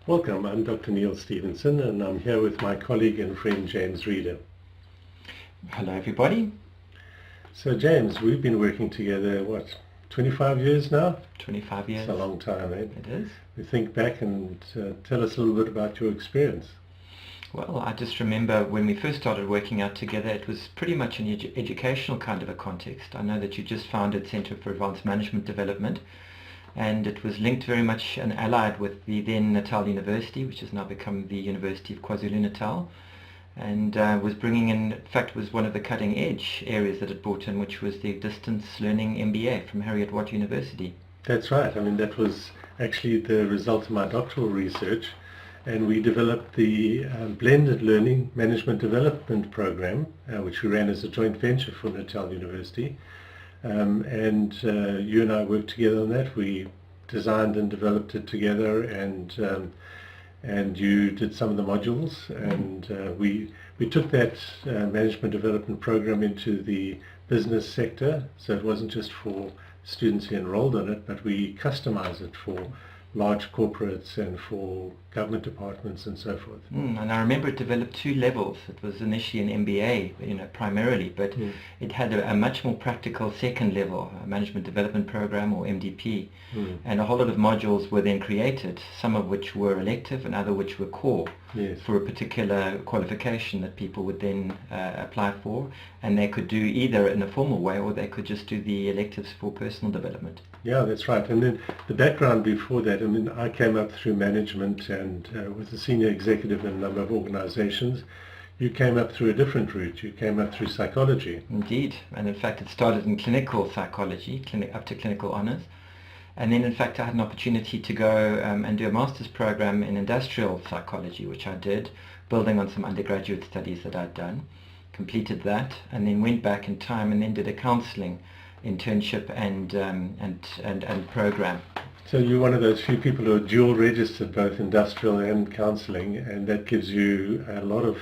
Welcome, I'm Dr. Neill Stevenson and I'm here with my colleague and friend James Reeder. Hello everybody. So James, we've been working together, 25 years now? 25 years. It's a long time, eh? It is. We think back and tell us a little bit about your experience. Well, I just remember when we first started working out together, it was pretty much an educational kind of a context. I know that you just founded Centre for Advanced Management Development, and it was linked very much and allied with the then Natal University, which has now become the University of KwaZulu-Natal, and was bringing in fact, was one of the cutting edge areas that it brought in, which was the distance learning MBA from Heriot-Watt University. That's right. I mean, that was actually the result of my doctoral research, and we developed the blended learning management development program, which we ran as a joint venture for Natal University. You and I worked together on that. We designed and developed it together, and you did some of the modules, and we took that management development program into the business sector, so it wasn't just for students who enrolled in it, but we customized it for large corporates and for government departments and so forth. And I remember it developed two levels. It was initially an MBA, primarily, but it had a much more practical second level, a management development program, or MDP, and a whole lot of modules were then created, some of which were elective and other which were core. Yes. For a particular qualification that people would then apply for, and they could do either in a formal way or they could just do the electives for personal development. Yeah, that's right. And then the background before that, I mean, I came up through management and was a senior executive in a number of organizations. You came up through a different route. You came up through psychology. Indeed, and in fact it started in clinical psychology, up to clinical honours. And then in fact I had an opportunity to go and do a master's program in industrial psychology, which I did, building on some undergraduate studies that I'd done. Completed that and then went back in time and then did a counselling internship and program. So you're one of those few people who are dual registered, both industrial and counselling, and that gives you a lot of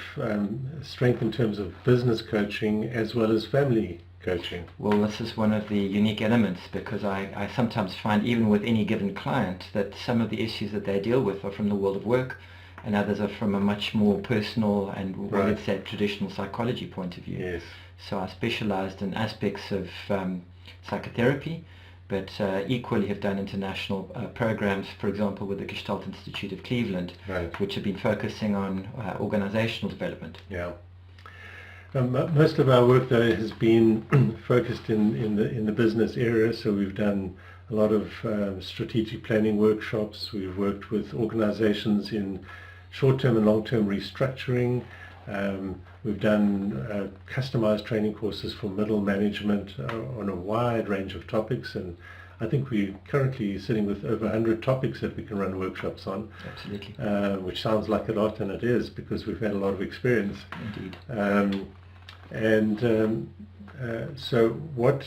strength in terms of business coaching as well as family coaching. Well, this is one of the unique elements, because I sometimes find, even with any given client, that some of the issues that they deal with are from the world of work and others are from a much more personal and, Right. let's say, traditional psychology point of view. Yes. So I specialized in aspects of psychotherapy, but equally have done international programs, for example with the Gestalt Institute of Cleveland, Right. which have been focusing on organizational development. Yeah. Most of our work though has been focused in the business area, so we've done a lot of strategic planning workshops. We've worked with organizations in short-term and long-term restructuring. We've done customized training courses for middle management on a wide range of topics, and I think we're currently sitting with over 100 topics that we can run workshops on. Absolutely. Which sounds like a lot, and it is, because we've had a lot of experience. Indeed. So what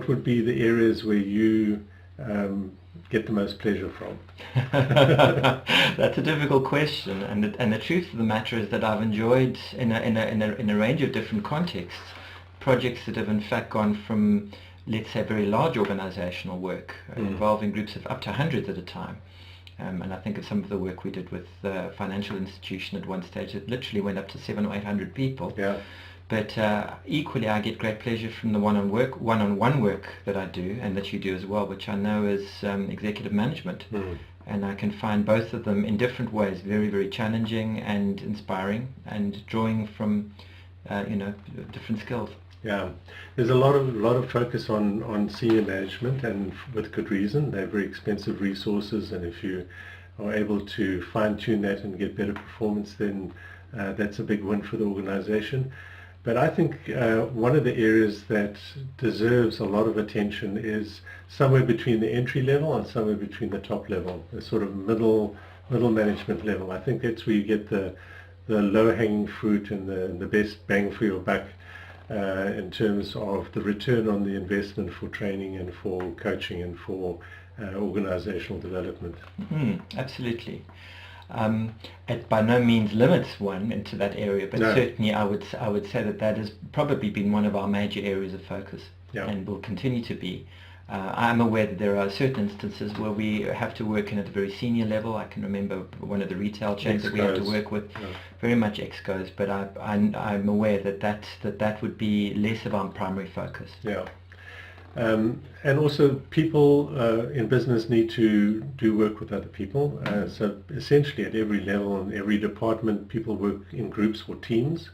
would be the areas where you get the most pleasure from? That's a difficult question, and the truth of the matter is that I've enjoyed in a range of different contexts projects that have in fact gone from, let's say, very large organizational work involving groups of up to hundreds at a time. And I think of some of the work we did with the financial institution at one stage. It literally went up to 700 or 800 people. Yeah. But equally, I get great pleasure from the one-on-one work that I do, and that you do as well, which I know is executive management. And I can find both of them in different ways very, very challenging and inspiring, and drawing from different skills. Yeah, there's a lot of focus on senior management, and with good reason. They're very expensive resources, and if you are able to fine-tune that and get better performance, then that's a big win for the organization. But I think one of the areas that deserves a lot of attention is somewhere between the entry level and somewhere between the top level, the sort of middle management level. I think that's where you get the low-hanging fruit and the best bang for your buck in terms of the return on the investment for training and for coaching and for organizational development. Absolutely. It by no means limits one into that area, but No. certainly I would say that has probably been one of our major areas of focus, Yeah. and will continue to be. I'm aware that there are certain instances where we have to work in at a very senior level. I can remember one of the retail chains that we had to work with, very much excos, but I'm aware that would be less of our primary focus. Yeah. And also people in business need to do work with other people. So essentially at every level and every department, people work in groups or teams.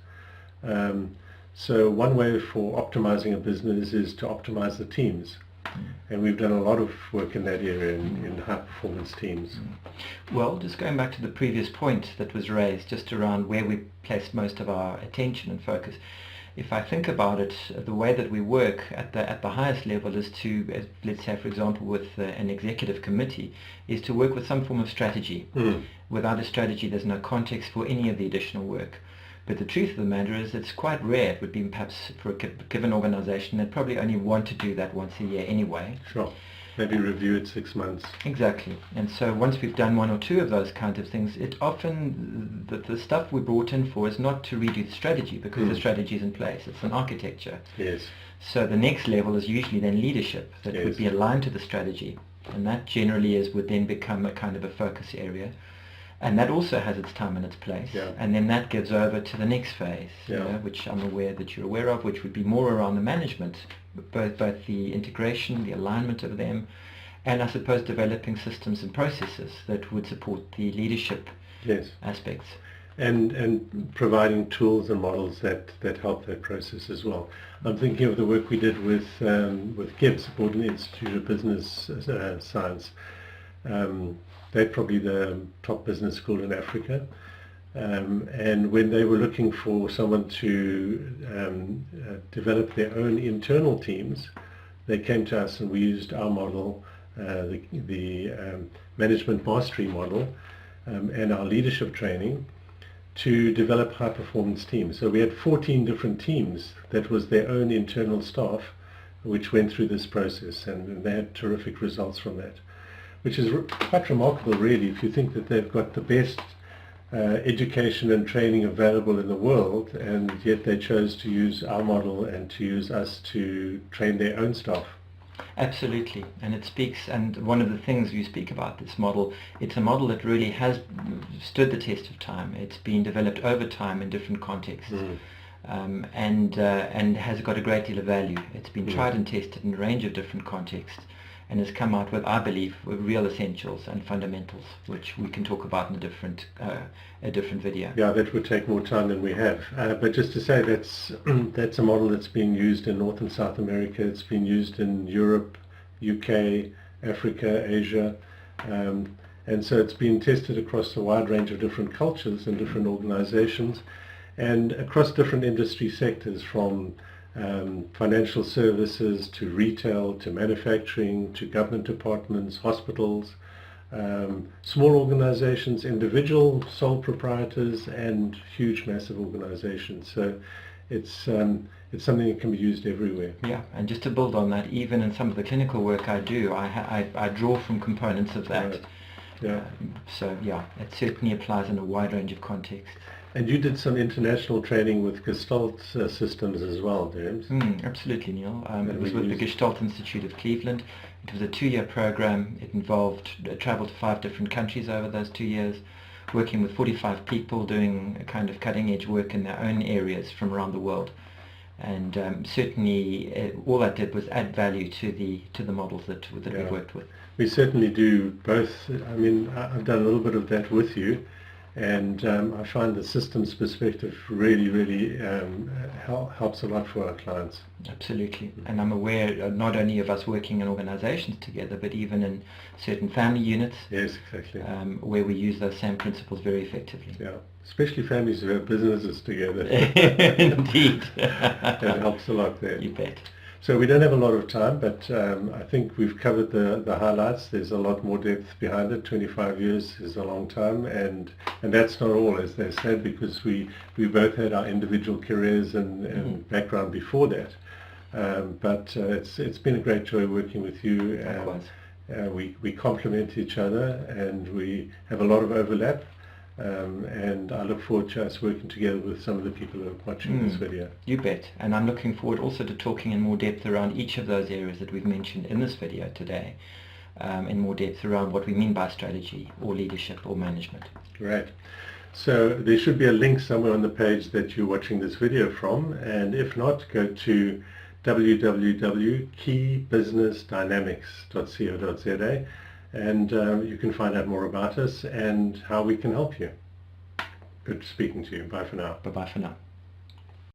So one way for optimizing a business is to optimize the teams. And we've done a lot of work in that area in high performance teams. Well, just going back to the previous point that was raised, just around where we place most of our attention and focus. If I think about it, the way that we work at the highest level is to, let's say for example with an executive committee, is to work with some form of strategy. Without a strategy there's no context for any of the additional work. But the truth of the matter is it's quite rare. It would be perhaps for a given organisation they'd probably only want to do that once a year anyway. Sure. Maybe review it 6 months. Exactly. And so once we've done one or two of those kind of things, it often, the stuff we're brought in for is not to redo the strategy, because the strategy is in place. It's an architecture. Yes. So the next level is usually then leadership that would be aligned to the strategy. And that generally would then become a kind of a focus area. And that also has its time and its place. Yeah. And then that gives over to the next phase, which I'm aware that you're aware of, which would be more around the management, both the integration, the alignment of them, and I suppose developing systems and processes that would support the leadership aspects. And providing tools and models that help that process as well. I'm thinking of the work we did with GIBS, Borden Institute of Business Science. They're probably the top business school in Africa. And when they were looking for someone to develop their own internal teams, they came to us and we used our model, the management mastery model, and our leadership training to develop high performance teams. So we had 14 different teams that was their own internal staff which went through this process, and they had terrific results from that. Which is quite remarkable really, if you think that they've got the best education and training available in the world, and yet they chose to use our model and to use us to train their own staff. Absolutely, and it speaks, and one of the things you speak about this model, it's a model that really has stood the test of time. It's been developed over time in different contexts. And has got a great deal of value. It's been tried and tested in a range of different contexts, and has come out with, I believe, with real essentials and fundamentals, which we can talk about in a different video. Yeah, that would take more time than we have. But just to say, that's a model that's being used in North and South America. It's been used in Europe, UK, Africa, Asia, and so it's been tested across a wide range of different cultures and different organizations, and across different industry sectors, from financial services to retail to manufacturing to government departments, hospitals, small organizations, individual sole proprietors, and huge massive organizations. So it's something that can be used everywhere. Yeah, and just to build on that, even in some of the clinical work I do, I draw from components of that. Right. Yeah. So yeah, it certainly applies in a wide range of contexts. And you did some international training with Gestalt systems as well, James? Absolutely, Neill. It was with the Gestalt Institute of Cleveland. It was a 2-year program. It involved travel to 5 different countries over those 2 years, working with 45 people doing a kind of cutting-edge work in their own areas from around the world. And certainly all that did was add value to the models that we've worked with. We certainly do both. I mean, I've done a little bit of that with you. And I find the systems perspective really helps a lot for our clients. Absolutely. And I'm aware not only of us working in organizations together, but even in certain family units. Yes, exactly. Where we use those same principles very effectively. Yeah, especially families who have businesses together. Indeed. That helps a lot there. You bet. So we don't have a lot of time, but I think we've covered the highlights. There's a lot more depth behind it. 25 years is a long time, and that's not all, as they said, because we both had our individual careers and background before that. But it's been a great joy working with you. Likewise. We complement each other, and we have a lot of overlap. and I look forward to us working together with some of the people who are watching this video. You bet. And I'm looking forward also to talking in more depth around each of those areas that we've mentioned in this video today, in more depth around what we mean by strategy or leadership or management. Great. So there should be a link somewhere on the page that you're watching this video from, and if not, go to www.keybusinessdynamics.co.za and you can find out more about us and how we can help you. Good speaking to you. Bye for now. Bye-bye for now.